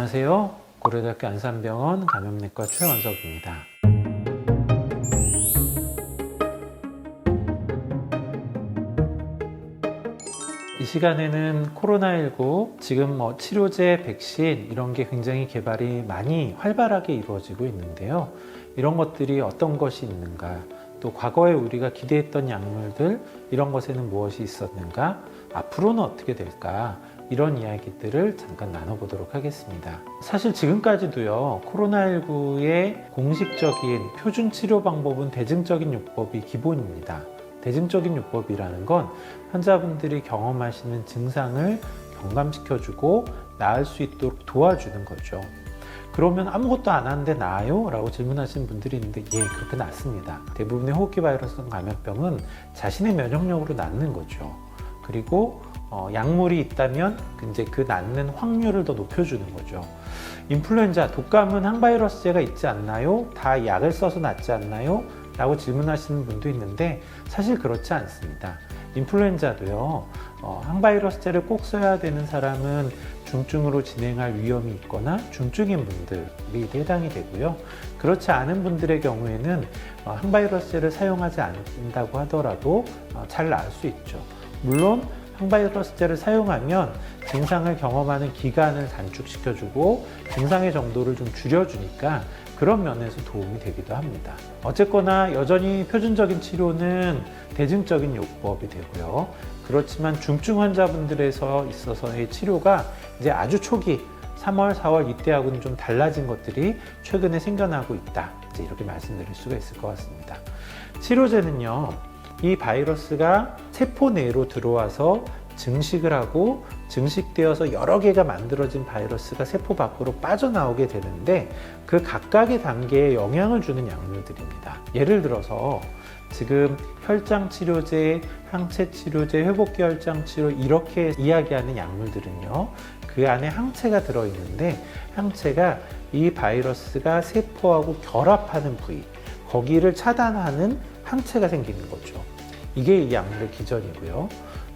안녕하세요. 고려대학교 안산병원 감염내과 최원석입니다. 이 시간에는 코로나19 지금 치료제, 백신 이런 게 굉장히 개발이 많이 활발하게 이루어지고 있는데요. 이런 것들이 어떤 것이 있는가, 또 과거에 우리가 기대했던 약물들 이런 것에는 무엇이 있었는가, 앞으로는 어떻게 될까, 이런 이야기들을 잠깐 나눠보도록 하겠습니다. 사실 지금까지도요, 코로나19의 공식적인 표준 치료 방법은 대증적인 요법이 기본입니다. 대증적인 요법이라는 건 환자분들이 경험하시는 증상을 경감시켜주고 나을 수 있도록 도와주는 거죠. 그러면 아무것도 안 하는데 나아요? 라고 질문하시는 분들이 있는데, 예, 그렇게 낫습니다. 대부분의 호흡기 바이러스성 감염병은 자신의 면역력으로 낫는 거죠. 그리고 약물이 있다면 이제 그 낫는 확률을 더 높여주는 거죠. 인플루엔자, 독감은 항바이러스제가 있지 않나요? 다 약을 써서 낫지 않나요? 라고 질문하시는 분도 있는데, 사실 그렇지 않습니다. 인플루엔자도요, 항바이러스제를 꼭 써야 되는 사람은 중증으로 진행할 위험이 있거나 중증인 분들이 해당이 되고요. 그렇지 않은 분들의 경우에는 항바이러스제를 사용하지 않는다고 하더라도 잘 나을 수 있죠. 물론 항바이러스제를 사용하면 증상을 경험하는 기간을 단축시켜주고 증상의 정도를 좀 줄여주니까 그런 면에서 도움이 되기도 합니다. 어쨌거나 여전히 표준적인 치료는 대증적인 요법이 되고요. 그렇지만 중증 환자분들에서 있어서의 치료가 이제 아주 초기 3월, 4월 이때하고는 좀 달라진 것들이 최근에 생겨나고 있다. 이제 이렇게 말씀드릴 수가 있을 것 같습니다. 치료제는요, 이 바이러스가 세포 내로 들어와서 증식을 하고 증식되어서 여러 개가 만들어진 바이러스가 세포 밖으로 빠져나오게 되는데, 그 각각의 단계에 영향을 주는 약물들입니다. 예를 들어서 지금 혈장 치료제, 항체 치료제, 회복기 혈장 치료 이렇게 이야기하는 약물들은요, 그 안에 항체가 들어있는데, 항체가 이 바이러스가 세포하고 결합하는 부위, 거기를 차단하는 항체가 생기는 거죠. 이게 이 약물의 기전이고요.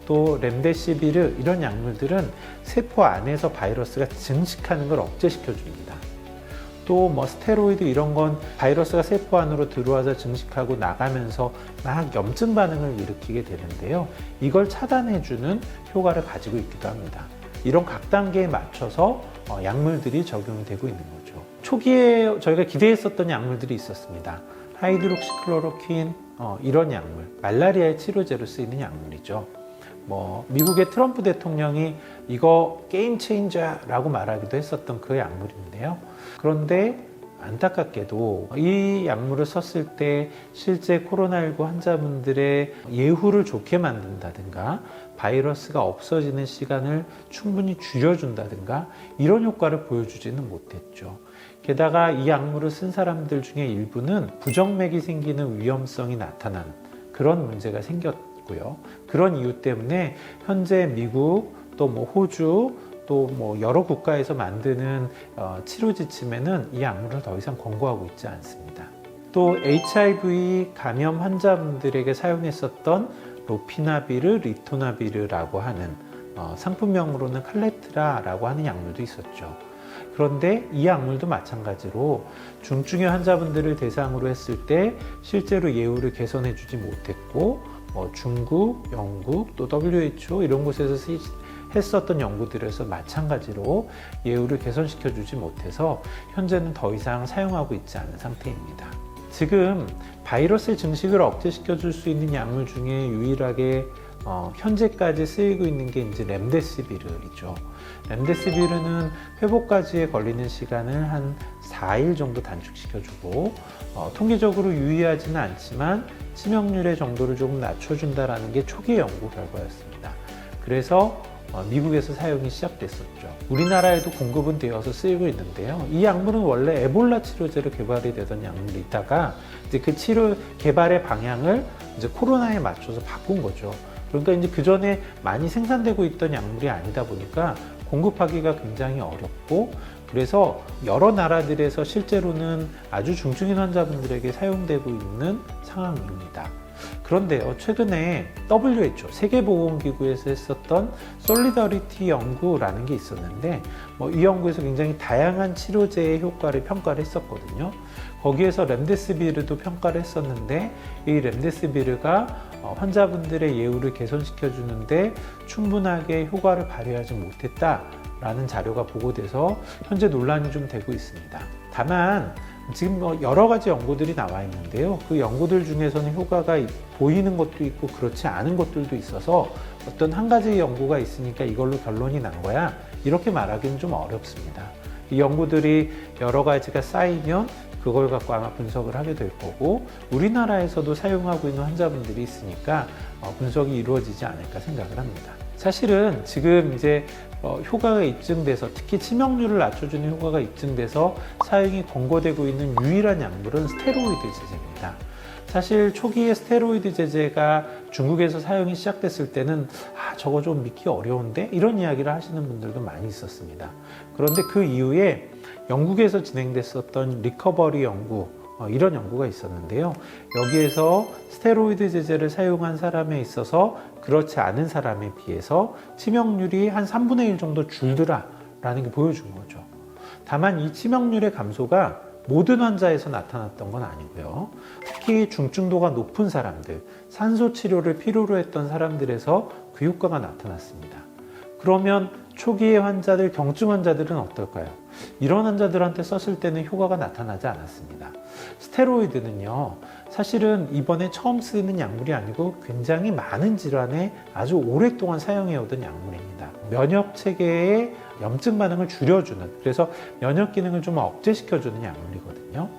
또 렘데시비르 이런 약물들은 세포 안에서 바이러스가 증식하는 걸 억제시켜 줍니다. 또 스테로이드 이런 건 바이러스가 세포 안으로 들어와서 증식하고 나가면서 막 염증 반응을 일으키게 되는데요. 이걸 차단해 주는 효과를 가지고 있기도 합니다. 이런 각 단계에 맞춰서 약물들이 적용되고 있는 거죠. 초기에 저희가 기대했었던 약물들이 있었습니다. 하이드록시클로로퀸 이런 약물, 말라리아의 치료제로 쓰이는 약물이죠. 미국의 트럼프 대통령이 이거 게임 체인저라고 말하기도 했었던 그 약물인데요. 그런데 안타깝게도 이 약물을 썼을 때 실제 코로나19 환자분들의 예후를 좋게 만든다든가 바이러스가 없어지는 시간을 충분히 줄여준다든가 이런 효과를 보여주지는 못했죠. 게다가 이 약물을 쓴 사람들 중에 일부는 부정맥이 생기는 위험성이 나타난 그런 문제가 생겼고요. 그런 이유 때문에 현재 미국 또 호주 또 여러 국가에서 만드는 치료 지침에는 이 약물을 더 이상 권고하고 있지 않습니다. 또 HIV 감염 환자분들에게 사용했었던 로피나비르, 리토나비르라고 하는 상품명으로는 칼레트라라고 하는 약물도 있었죠. 그런데 이 약물도 마찬가지로 중증의 환자분들을 대상으로 했을 때 실제로 예후를 개선해 주지 못했고, 중국, 영국, 또 WHO 이런 곳에서 했었던 연구들에서 마찬가지로 예후를 개선시켜 주지 못해서 현재는 더 이상 사용하고 있지 않은 상태입니다. 지금 바이러스의 증식을 억제시켜 줄 수 있는 약물 중에 유일하게 현재까지 쓰이고 있는 게 이제 렘데시비르이죠. 렘데시비르는 회복까지에 걸리는 시간을 한 4일 정도 단축시켜주고 통계적으로 유의하지는 않지만 치명률의 정도를 조금 낮춰준다는 게 초기 연구 결과였습니다. 그래서 미국에서 사용이 시작됐었죠. 우리나라에도 공급은 되어서 쓰이고 있는데요. 이 약물은 원래 에볼라 치료제로 개발이 되던 약물이 있다가 이제 그 치료 개발의 방향을 이제 코로나에 맞춰서 바꾼 거죠. 그러니까 이제 그 전에 많이 생산되고 있던 약물이 아니다 보니까 공급하기가 굉장히 어렵고, 그래서 여러 나라들에서 실제로는 아주 중증인 환자분들에게 사용되고 있는 상황입니다. 그런데요, 최근에 WHO, 세계보건기구에서 했었던 솔리더리티 연구라는 게 있었는데, 이 연구에서 굉장히 다양한 치료제의 효과를 평가를 했었거든요. 거기에서 렘데시비르도 평가를 했었는데, 이 렘데시비르가 환자분들의 예후를 개선시켜 주는데 충분하게 효과를 발휘하지 못했다라는 자료가 보고돼서 현재 논란이 좀 되고 있습니다. 다만 지금 여러 가지 연구들이 나와 있는데요. 그 연구들 중에서는 효과가 보이는 것도 있고 그렇지 않은 것들도 있어서 어떤 한 가지 연구가 있으니까 이걸로 결론이 난 거야, 이렇게 말하기는 좀 어렵습니다. 이 연구들이 여러 가지가 쌓이면 그걸 갖고 아마 분석을 하게 될 거고, 우리나라에서도 사용하고 있는 환자분들이 있으니까 분석이 이루어지지 않을까 생각을 합니다. 사실은 지금 이제 효과가 입증돼서, 특히 치명률을 낮춰주는 효과가 입증돼서 사용이 권고되고 있는 유일한 약물은 스테로이드 제제입니다. 사실 초기에 스테로이드 제제가 중국에서 사용이 시작됐을 때는 저거 좀 믿기 어려운데, 이런 이야기를 하시는 분들도 많이 있었습니다. 그런데 그 이후에 영국에서 진행됐었던 리커버리 연구, 이런 연구가 있었는데요. 여기에서 스테로이드 제제를 사용한 사람에 있어서 그렇지 않은 사람에 비해서 치명률이 한 3분의 1 정도 줄더라라는 게 보여준 거죠. 다만 이 치명률의 감소가 모든 환자에서 나타났던 건 아니고요. 특히 중증도가 높은 사람들, 산소 치료를 필요로 했던 사람들에서 그 효과가 나타났습니다. 그러면 초기의 환자들, 경증 환자들은 어떨까요? 이런 환자들한테 썼을 때는 효과가 나타나지 않았습니다. 스테로이드는요, 사실은 이번에 처음 쓰는 약물이 아니고 굉장히 많은 질환에 아주 오랫동안 사용해오던 약물입니다. 면역 체계의 염증 반응을 줄여주는, 그래서 면역 기능을 좀 억제시켜주는 약물이거든요.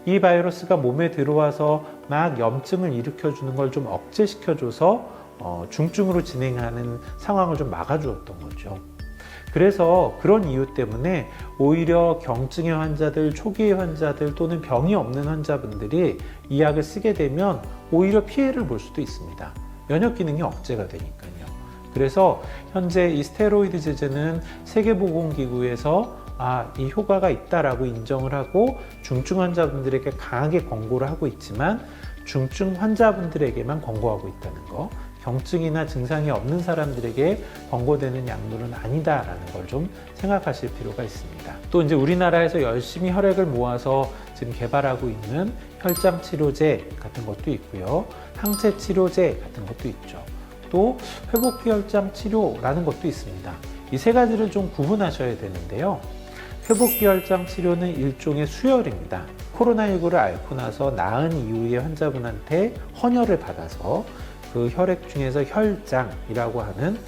이 바이러스가 몸에 들어와서 막 염증을 일으켜주는 걸 좀 억제시켜줘서 중증으로 진행하는 상황을 좀 막아주었던 거죠. 그래서 그런 이유 때문에 오히려 경증의 환자들, 초기의 환자들 또는 병이 없는 환자분들이 이 약을 쓰게 되면 오히려 피해를 볼 수도 있습니다. 면역 기능이 억제가 되니까요. 그래서 현재 이 스테로이드 제제는 세계보건기구에서 이 효과가 있다라고 인정을 하고 중증 환자분들에게 강하게 권고를 하고 있지만, 중증 환자분들에게만 권고하고 있다는 거, 경증이나 증상이 없는 사람들에게 권고되는 약물은 아니다라는 걸 좀 생각하실 필요가 있습니다. 또 이제 우리나라에서 열심히 혈액을 모아서 지금 개발하고 있는 혈장 치료제 같은 것도 있고요. 항체 치료제 같은 것도 있죠. 또 회복기 혈장 치료라는 것도 있습니다. 이 세 가지를 좀 구분하셔야 되는데요. 회복기 혈장 치료는 일종의 수혈입니다. 코로나19를 앓고 나서 나은 이후에 환자분한테 헌혈을 받아서 그 혈액 중에서 혈장이라고 하는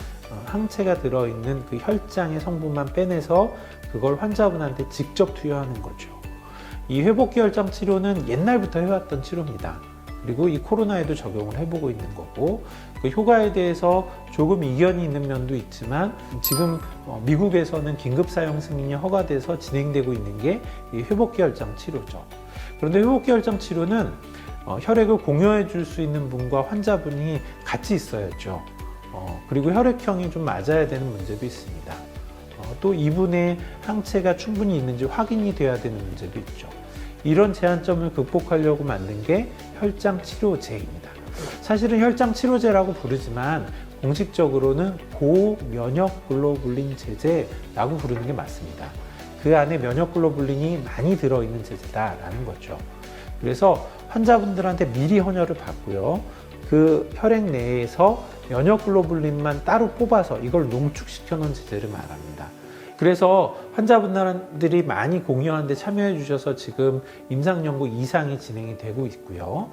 항체가 들어있는 그 혈장의 성분만 빼내서 그걸 환자분한테 직접 투여하는 거죠. 이 회복기 혈장 치료는 옛날부터 해왔던 치료입니다. 그리고 이 코로나에도 적용을 해보고 있는 거고, 그 효과에 대해서 조금 이견이 있는 면도 있지만 지금 미국에서는 긴급 사용 승인이 허가돼서 진행되고 있는 게 이 회복기 혈장 치료죠. 그런데 회복기 혈장 치료는 혈액을 공유해 줄 수 있는 분과 환자분이 같이 있어야죠. 그리고 혈액형이 좀 맞아야 되는 문제도 있습니다. 또 이분의 항체가 충분히 있는지 확인이 돼야 되는 문제도 있죠. 이런 제한점을 극복하려고 만든 게 혈장 치료제입니다. 사실은 혈장 치료제라고 부르지만 공식적으로는 고면역 글로불린 제제라고 부르는 게 맞습니다. 그 안에 면역 글로불린이 많이 들어있는 제제다라는 거죠. 그래서 환자분들한테 미리 헌혈을 받고요. 그 혈액 내에서 면역 글로불린만 따로 뽑아서 이걸 농축시켜 놓은 제제를 말합니다. 그래서 환자분들이 많이 공유하는 데 참여해 주셔서 지금 임상연구 이상이 진행이 되고 있고요.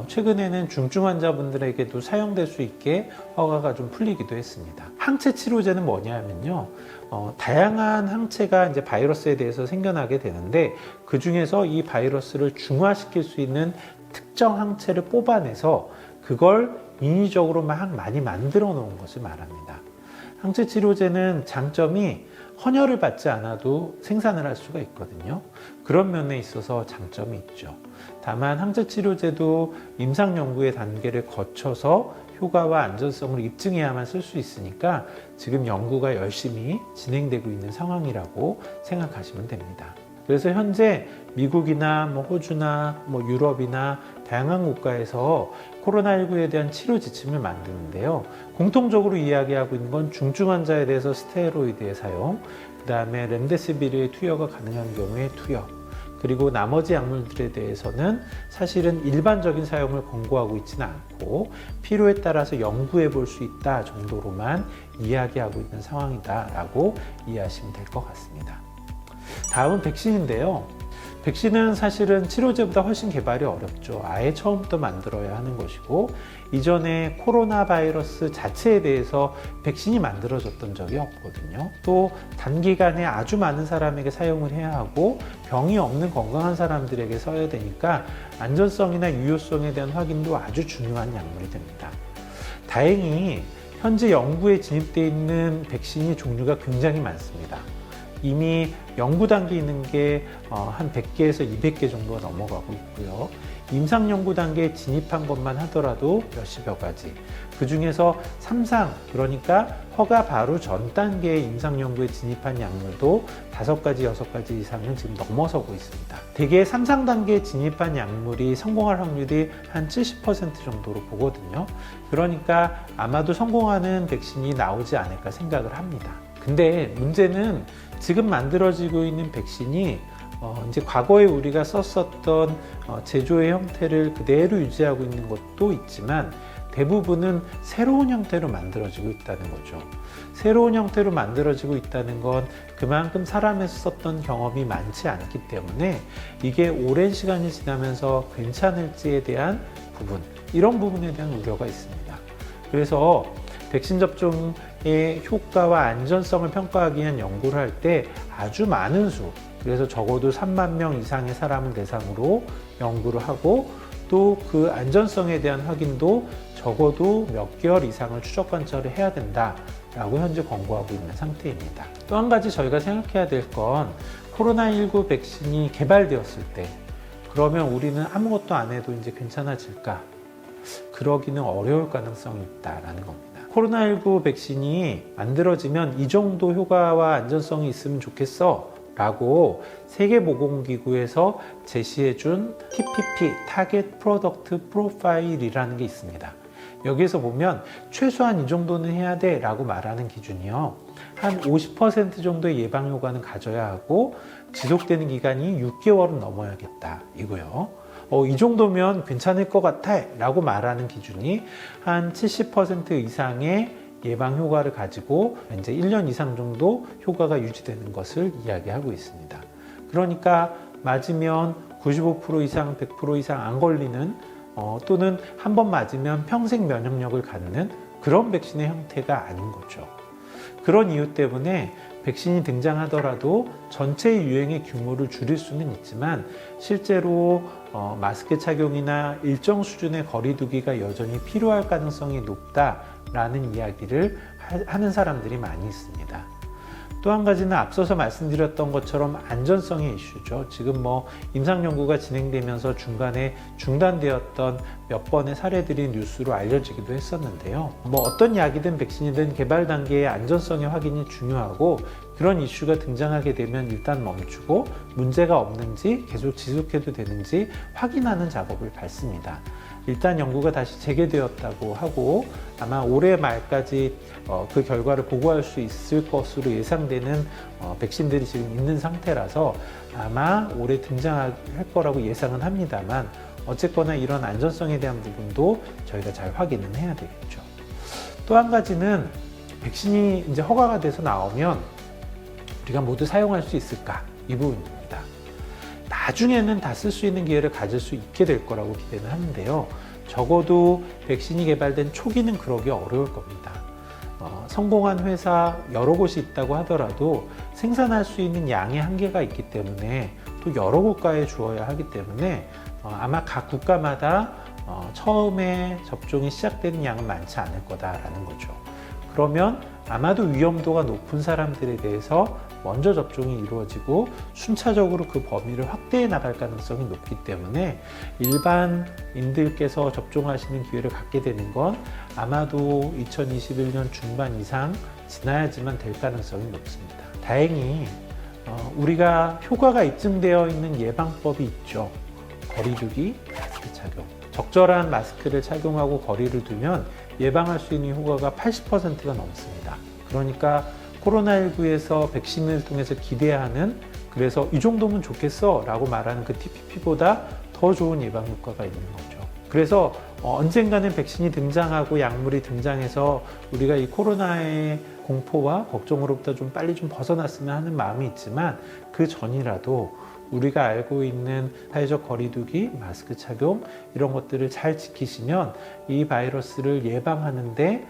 최근에는 중증 환자분들에게도 사용될 수 있게 허가가 좀 풀리기도 했습니다. 항체 치료제는 뭐냐면요. 다양한 항체가 이제 바이러스에 대해서 생겨나게 되는데, 그 중에서 이 바이러스를 중화시킬 수 있는 특정 항체를 뽑아내서 그걸 인위적으로 막 많이 만들어 놓은 것을 말합니다. 항체 치료제는 장점이 헌혈을 받지 않아도 생산을 할 수가 있거든요. 그런 면에 있어서 장점이 있죠. 다만 항체 치료제도 임상 연구의 단계를 거쳐서 효과와 안전성을 입증해야만 쓸 수 있으니까 지금 연구가 열심히 진행되고 있는 상황이라고 생각하시면 됩니다. 그래서 현재 미국이나 호주나 유럽이나 다양한 국가에서 코로나19에 대한 치료 지침을 만드는데요. 공통적으로 이야기하고 있는 건 중증 환자에 대해서 스테로이드의 사용, 그 다음에 렘데시비르의 투여가 가능한 경우에 투여, 그리고 나머지 약물들에 대해서는 사실은 일반적인 사용을 권고하고 있지는 않고 필요에 따라서 연구해 볼 수 있다 정도로만 이야기하고 있는 상황이다라고 이해하시면 될 것 같습니다. 다음은 백신인데요. 백신은 사실은 치료제보다 훨씬 개발이 어렵죠. 아예 처음부터 만들어야 하는 것이고, 이전에 코로나 바이러스 자체에 대해서 백신이 만들어졌던 적이 없거든요. 또 단기간에 아주 많은 사람에게 사용을 해야 하고 병이 없는 건강한 사람들에게 써야 되니까 안전성이나 유효성에 대한 확인도 아주 중요한 약물이 됩니다. 다행히 현재 연구에 진입되어 있는 백신이 종류가 굉장히 많습니다. 이미 연구 단계에 있는 게 한 100개에서 200개 정도가 넘어가고 있고요. 임상 연구 단계에 진입한 것만 하더라도 몇십여 가지. 그 중에서 3상, 그러니까 허가 바로 전 단계의 임상 연구에 진입한 약물도 5가지, 6가지 이상은 지금 넘어서고 있습니다. 대개 3상 단계에 진입한 약물이 성공할 확률이 한 70% 정도로 보거든요. 그러니까 아마도 성공하는 백신이 나오지 않을까 생각을 합니다. 근데 문제는 지금 만들어지고 있는 백신이 이제 과거에 우리가 썼었던 제조의 형태를 그대로 유지하고 있는 것도 있지만 대부분은 새로운 형태로 만들어지고 있다는 거죠. 새로운 형태로 만들어지고 있다는 건 그만큼 사람에서 썼던 경험이 많지 않기 때문에 이게 오랜 시간이 지나면서 괜찮을지에 대한 부분, 이런 부분에 대한 우려가 있습니다. 그래서 백신 접종의 효과와 안전성을 평가하기 위한 연구를 할 때 아주 많은 수, 그래서 적어도 3만 명 이상의 사람을 대상으로 연구를 하고 또 그 안전성에 대한 확인도 적어도 몇 개월 이상을 추적 관찰을 해야 된다라고 현재 권고하고 있는 상태입니다. 또 한 가지 저희가 생각해야 될 건 코로나19 백신이 개발되었을 때 그러면 우리는 아무것도 안 해도 이제 괜찮아질까? 그러기는 어려울 가능성이 있다라는 겁니다. 코로나19 백신이 만들어지면 이 정도 효과와 안전성이 있으면 좋겠어 라고 세계보건기구에서 제시해준 TPP, Target Product Profile이라는 게 있습니다. 여기에서 보면 최소한 이 정도는 해야 돼 라고 말하는 기준이요. 한 50% 정도의 예방 효과는 가져야 하고 지속되는 기간이 6개월은 넘어야겠다 이거요. 이 정도면 괜찮을 것 같아 라고 말하는 기준이 한 70% 이상의 예방 효과를 가지고 이제 1년 이상 정도 효과가 유지되는 것을 이야기하고 있습니다. 그러니까 맞으면 95% 이상, 100% 이상 안 걸리는 또는 한 번 맞으면 평생 면역력을 갖는 그런 백신의 형태가 아닌 거죠. 그런 이유 때문에 백신이 등장하더라도 전체 유행의 규모를 줄일 수는 있지만 실제로 마스크 착용이나 일정 수준의 거리두기가 여전히 필요할 가능성이 높다라는 이야기를 하는 사람들이 많이 있습니다. 또 한 가지는 앞서서 말씀드렸던 것처럼 안전성의 이슈죠. 지금 임상 연구가 진행되면서 중간에 중단되었던 몇 번의 사례들이 뉴스로 알려지기도 했었는데요. 어떤 약이든 백신이든 개발 단계의 안전성의 확인이 중요하고 그런 이슈가 등장하게 되면 일단 멈추고 문제가 없는지 계속 지속해도 되는지 확인하는 작업을 밟습니다. 일단 연구가 다시 재개되었다고 하고 아마 올해 말까지 그 결과를 보고할 수 있을 것으로 예상되는 백신들이 지금 있는 상태라서 아마 올해 등장할 거라고 예상은 합니다만 어쨌거나 이런 안전성에 대한 부분도 저희가 잘 확인은 해야 되겠죠. 또 한 가지는 백신이 이제 허가가 돼서 나오면 우리가 모두 사용할 수 있을까? 이 부분입니다. 나중에는 다 쓸 수 있는 기회를 가질 수 있게 될 거라고 기대는 하는데요. 적어도 백신이 개발된 초기는 그러기 어려울 겁니다. 성공한 회사 여러 곳이 있다고 하더라도 생산할 수 있는 양의 한계가 있기 때문에 또 여러 국가에 주어야 하기 때문에 아마 각 국가마다 처음에 접종이 시작되는 양은 많지 않을 거다라는 거죠. 그러면 아마도 위험도가 높은 사람들에 대해서 먼저 접종이 이루어지고 순차적으로 그 범위를 확대해 나갈 가능성이 높기 때문에 일반인들께서 접종하시는 기회를 갖게 되는 건 아마도 2021년 중반 이상 지나야지만 될 가능성이 높습니다. 다행히 우리가 효과가 입증되어 있는 예방법이 있죠. 거리두기, 마스크 착용. 적절한 마스크를 착용하고 거리를 두면 예방할 수 있는 효과가 80%가 넘습니다. 그러니까 코로나19에서 백신을 통해서 기대하는, 그래서 이 정도면 좋겠어 라고 말하는 그 TPP보다 더 좋은 예방 효과가 있는 거죠. 그래서 언젠가는 백신이 등장하고 약물이 등장해서 우리가 이 코로나의 공포와 걱정으로부터 좀 빨리 좀 벗어났으면 하는 마음이 있지만, 그 전이라도 우리가 알고 있는 사회적 거리두기, 마스크 착용 이런 것들을 잘 지키시면 이 바이러스를 예방하는데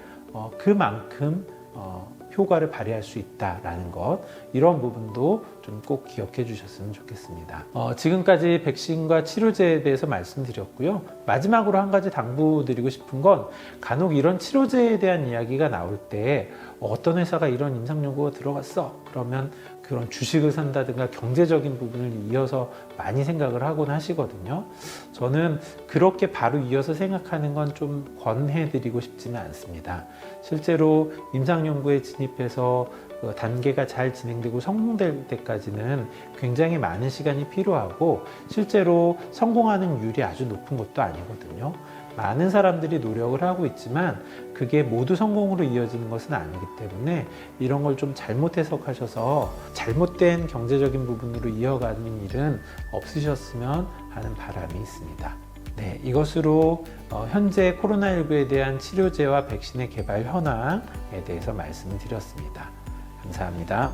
그만큼 효과를 발휘할 수 있다라는 것, 이런 부분도 좀 꼭 기억해 주셨으면 좋겠습니다. 지금까지 백신과 치료제에 대해서 말씀드렸고요. 마지막으로 한 가지 당부드리고 싶은 건, 간혹 이런 치료제에 대한 이야기가 나올 때 어떤 회사가 이런 임상연구가 들어갔어, 그러면 그런 주식을 산다든가 경제적인 부분을 이어서 많이 생각을 하곤 하시거든요. 저는 그렇게 바로 이어서 생각하는 건 좀 권해드리고 싶지는 않습니다. 실제로 임상연구에 진입해서 단계가 잘 진행되고 성공될 때까지는 굉장히 많은 시간이 필요하고, 실제로 성공하는 율이 아주 높은 것도 아니거든요. 많은 사람들이 노력을 하고 있지만 그게 모두 성공으로 이어지는 것은 아니기 때문에 이런 걸 좀 잘못 해석하셔서 잘못된 경제적인 부분으로 이어가는 일은 없으셨으면 하는 바람이 있습니다. 네, 이것으로 현재 코로나19에 대한 치료제와 백신의 개발 현황에 대해서 말씀을 드렸습니다. 감사합니다.